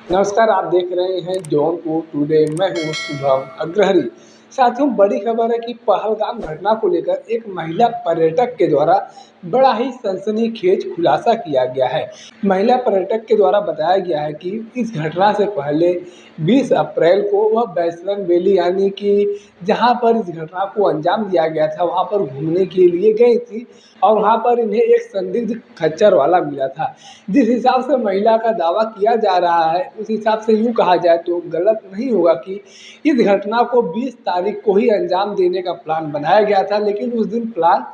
नमस्कार, आप देख रहे हैं जौनपुर टुडे। मैं हूँ शुभम अग्रहरी। साथियों, बड़ी खबर है कि पहलगाम घटना को लेकर एक महिला पर्यटक के द्वारा बड़ा ही सनसनीखेज खुलासा किया गया है। महिला पर्यटक के द्वारा बताया गया है कि इस घटना से पहले 20 अप्रैल को वह वैष्णव वैली यानी कि जहाँ पर इस घटना को अंजाम दिया गया था वहाँ पर घूमने के लिए गई थी और वहाँ पर इन्हें एक संदिग्ध खच्चर वाला मिला था। जिस हिसाब से महिला का दावा किया जा रहा है उस हिसाब से यूँ कहा जाए तो गलत नहीं होगा कि इस घटना को 20 तारीख को ही अंजाम देने का प्लान बनाया गया था, लेकिन उस दिन प्लान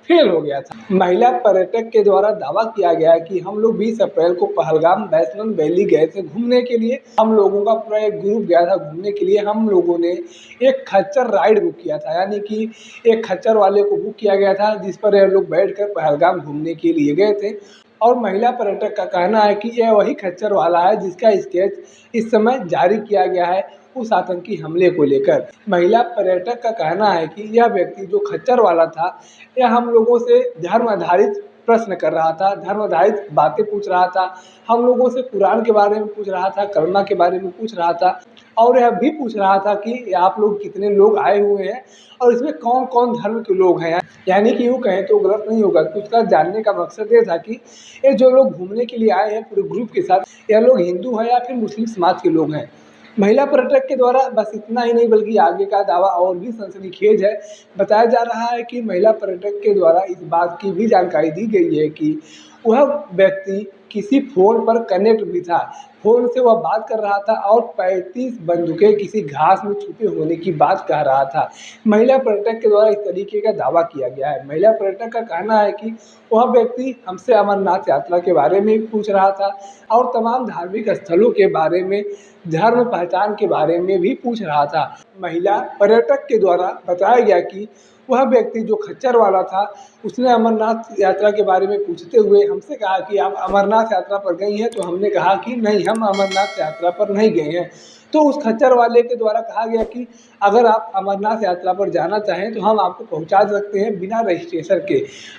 फेल हो गया था। महिला पर्यटक के द्वारा दावा किया गया है कि हम लोग 20 अप्रैल को पहलगाम वैष्णव वैली गए थे घूमने के लिए। हम लोगों का पूरा एक ग्रुप गया था घूमने के लिए। हम लोगों ने एक खच्चर राइड बुक किया था, यानी कि एक खच्चर वाले को बुक किया गया था जिस पर हम लोग बैठकर पहलगाम घूमने के लिए गए थे। और महिला पर्यटक का कहना है कि यह वही खच्चर वाला है जिसका स्केच इस समय जारी किया गया है उस आतंकी हमले को लेकर। महिला पर्यटक का कहना है कि यह व्यक्ति जो खच्चर वाला था यह हम लोगों से धर्म आधारित प्रश्न कर रहा था, धर्म आधारित बातें पूछ रहा था। हम लोगों से कुरान के बारे में पूछ रहा था, कलमा के बारे में पूछ रहा था और यह भी पूछ रहा था कि आप लोग कितने लोग आए हुए हैं और इसमें कौन कौन धर्म के लोग हैं। यानी कि यूँ कहें तो गलत नहीं होगा कि उसका जानने का मकसद ये था कि ये जो लोग घूमने के लिए आए हैं पूरे ग्रुप के साथ, यह लोग हिंदू हैं या फिर मुस्लिम समाज के लोग हैं। महिला पर्यटक के द्वारा बस इतना ही नहीं बल्कि आगे का दावा और भी सनसनीखेज है। बताया जा रहा है कि महिला पर्यटक के द्वारा इस बात की भी जानकारी दी गई है कि वह व्यक्ति किसी फ़ोन पर कनेक्ट भी था। फ़ोन से वह बात कर रहा था और 35 बंदूकें किसी घास में छुपे होने की बात कह रहा था। महिला पर्यटक के द्वारा इस तरीके का दावा किया गया है। महिला पर्यटक का कहना है कि वह व्यक्ति हमसे अमरनाथ यात्रा के बारे में पूछ रहा था और तमाम धार्मिक स्थलों के बारे में, धर्म पहचान के बारे में भी पूछ रहा था। महिला पर्यटक के द्वारा बताया गया कि वह व्यक्ति जो खच्चर वाला था उसने अमरनाथ यात्रा के बारे में पूछते हुए हमसे कहा कि आप अमरनाथ यात्रा पर गई हैं, तो हमने कहा कि नहीं, हम अमरनाथ यात्रा पर नहीं गए हैं। तो उस खच्चर वाले के द्वारा कहा गया कि अगर आप अमरनाथ यात्रा पर जाना चाहें तो हम आपको पहुंचा सकते हैं बिना रजिस्ट्रेशन के।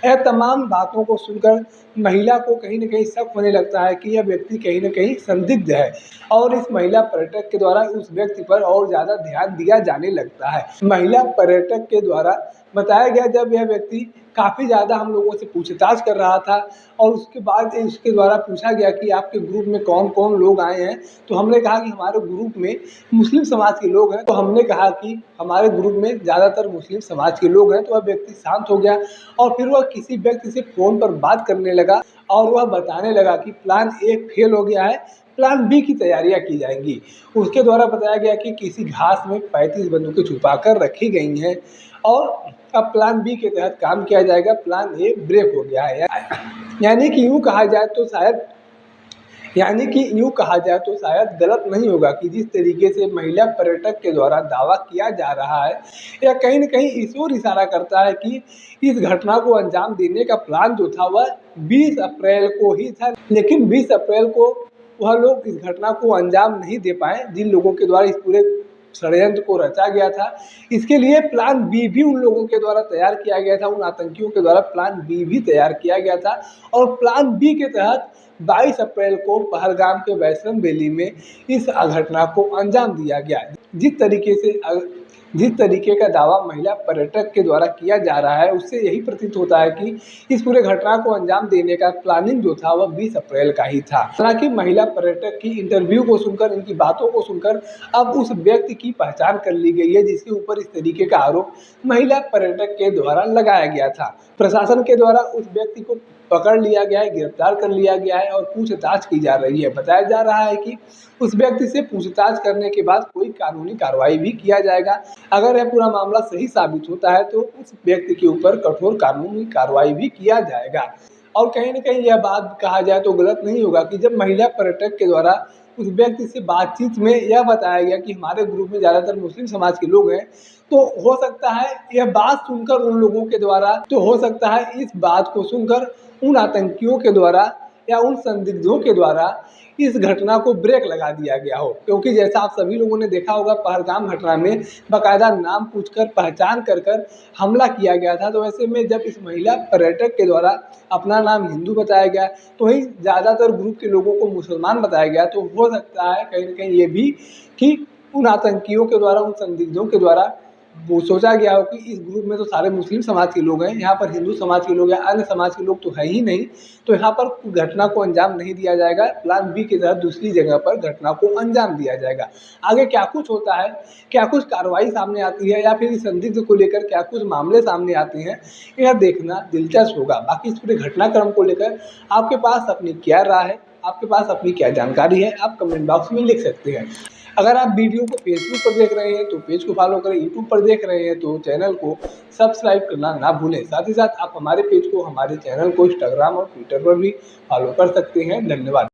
यह तमाम बातों को सुनकर महिला को कहीं न कहीं शक होने लगता है कि यह व्यक्ति कहीं न कहीं संदिग्ध है और इस महिला पर्यटक के द्वारा उस व्यक्ति पर और ज़्यादा ध्यान दिया जाने लगता है। महिला पर्यटक के द्वारा बताया गया जब यह व्यक्ति काफ़ी ज़्यादा हम लोगों से पूछताछ कर रहा था और उसके बाद उसके द्वारा पूछा गया कि आपके ग्रुप में कौन कौन लोग आए हैं, तो हमने कहा कि हमारे ग्रुप में मुस्लिम समाज के लोग हैं। तो हमने कहा कि हमारे ग्रुप में ज़्यादातर मुस्लिम समाज के लोग हैं। तो वह व्यक्ति शांत हो गया और फिर वह किसी व्यक्ति से फ़ोन पर बात करने लगा और वह बताने लगा कि प्लान ए फेल हो गया है, प्लान बी की तैयारियां की जाएंगी। उसके द्वारा बताया गया कि किसी घास में 35 बंदूकें छुपा कर रखी गई हैं और अब प्लान बी के तहत काम किया जाएगा। प्लान ए ब्रेक हो गया है। यानी कि यूँ कहा जाए तो शायद गलत नहीं होगा कि जिस तरीके से महिला पर्यटक के द्वारा दावा किया जा रहा है, यह कहीं न कहीं इस ओर इशारा करता है कि इस घटना को अंजाम देने का प्लान जो था वह 20 अप्रैल को ही था, लेकिन 20 अप्रैल को वह लोग इस घटना को अंजाम नहीं दे पाए जिन लोगों के द्वारा इस पूरे षड्यंत्र को रचा गया था। इसके लिए प्लान बी भी उन लोगों के द्वारा तैयार किया गया था, उन आतंकियों के द्वारा प्लान बी भी तैयार किया गया था और प्लान बी के तहत 22 अप्रैल को पहलगाम के वैष्णव वैली में इस घटना को अंजाम दिया गया। जिस तरीके का दावा महिला पर्यटक के द्वारा किया जा रहा है उससे यही प्रतीत होता है कि इस पूरे घटना को अंजाम देने का प्लानिंग जो था वह 20 अप्रैल का ही था। हालांकि महिला पर्यटक की इंटरव्यू को सुनकर, इनकी बातों को सुनकर अब उस व्यक्ति की पहचान कर ली गई है जिसके ऊपर इस तरीके का आरोप महिला पर्यटक के द्वारा लगाया गया था। प्रशासन के द्वारा उस व्यक्ति को पकड़ लिया गया है, गिरफ्तार कर लिया गया है और पूछताछ की जा रही है। बताया जा रहा है कि उस व्यक्ति से पूछताछ करने के बाद कोई कानूनी कार्रवाई भी किया जाएगा। अगर यह पूरा मामला सही साबित होता है तो उस व्यक्ति के ऊपर कठोर कानूनी कार्रवाई भी किया जाएगा। और कहीं न कहीं यह बात कहा जाए तो गलत नहीं होगा कि जब महिला पर्यटक के द्वारा उस व्यक्ति से बातचीत में यह बताया गया कि हमारे ग्रुप में ज़्यादातर मुस्लिम समाज के लोग हैं, तो हो सकता है यह बात सुनकर उन लोगों के द्वारा, तो हो सकता है इस बात को सुनकर उन आतंकियों के द्वारा या उन संदिग्धों के द्वारा इस घटना को ब्रेक लगा दिया गया हो, क्योंकि जैसा आप सभी लोगों ने देखा होगा पहलगाम घटना में बाकायदा नाम पूछकर पहचान कर हमला किया गया था। तो ऐसे में जब इस महिला पर्यटक के द्वारा अपना नाम हिंदू बताया गया तो वहीं ज़्यादातर ग्रुप के लोगों को मुसलमान बताया गया, तो हो सकता है कहीं न कहीं ये भी कि उन आतंकियों के द्वारा, उन संदिग्धों के द्वारा वो सोचा गया हो कि इस ग्रुप में तो सारे मुस्लिम समाज के लोग हैं, यहाँ पर हिंदू समाज के लोग हैं, अन्य समाज के लोग तो है ही नहीं, तो यहाँ पर घटना को अंजाम नहीं दिया जाएगा। प्लान बी के तहत दूसरी जगह पर घटना को अंजाम दिया जाएगा। आगे क्या कुछ होता है, क्या कुछ कार्रवाई सामने आती है या फिर इस संदिग्ध को लेकर क्या कुछ मामले सामने आते हैं, यह देखना दिलचस्प होगा। बाकी इस पूरे घटनाक्रम को लेकर आपके पास अपनी क्या राय है, आपके पास अपनी क्या जानकारी है, आप कमेंट बॉक्स में लिख सकते हैं। अगर आप वीडियो को फेसबुक पर देख रहे हैं तो पेज को फॉलो करें, यूट्यूब पर देख रहे हैं तो चैनल को सब्सक्राइब करना ना भूलें। साथ ही साथ आप हमारे पेज को, हमारे चैनल को इंस्टाग्राम और ट्विटर पर भी फॉलो कर सकते हैं। धन्यवाद।